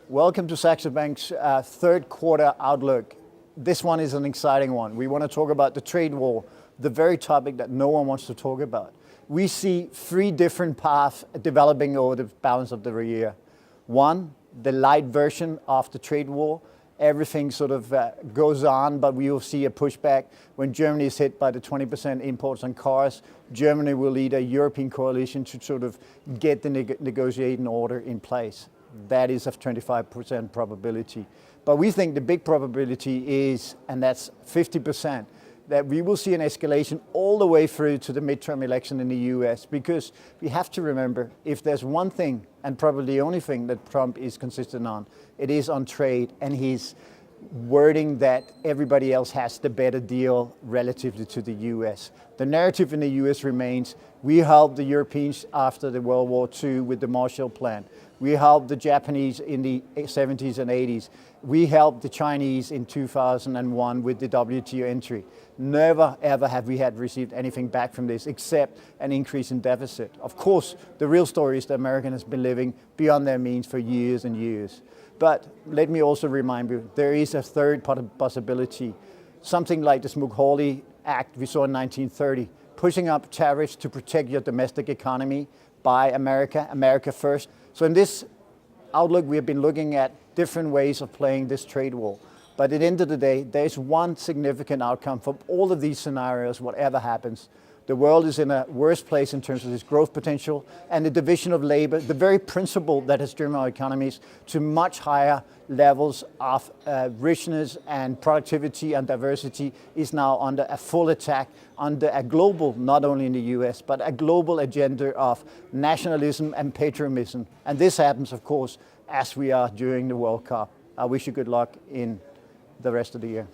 Welcome to Saxo Bank's third quarter outlook. This one is an exciting one. We want to talk about the trade war, the very topic that no one wants to talk about. We see three different paths developing over the balance of the year. One, the light version of the trade war. Everything sort of goes on, but we will see a pushback when Germany is hit by the 20% imports on cars. Germany will lead a European coalition to sort of get the negotiating order in place. That is a 25% probability. But we think the big probability is, and that's 50%, that we will see an escalation all the way through to the midterm election in the US, because we have to remember, if there's one thing, and probably the only thing that Trump is consistent on, it is on trade, and he's wording that everybody else has the better deal relatively to the US. The narrative in the US remains, we helped the Europeans after the World War II with the Marshall Plan. We helped the Japanese in the 70s and 80s. We helped the Chinese in 2001 with the WTO entry. Never ever have we had received anything back from this except an increase in deficit. Of course, the real story is that America has been living beyond their means for years and years. But let me also remind you, there is a third possibility. Something like the Smoot-Hawley Act we saw in 1930, pushing up tariffs to protect your domestic economy by America, America first. So in this outlook, we have been looking at different ways of playing this trade war. But at the end of the day, there's one significant outcome from all of these scenarios, whatever happens. The world is in a worse place in terms of its growth potential, and the division of labor, the very principle that has driven our economies to much higher levels of richness and productivity and diversity, is now under a full attack, under a global, not only in the US, but a global agenda of nationalism and patriotism. And this happens, of course, as we are during the World Cup. I wish you good luck in the rest of the year.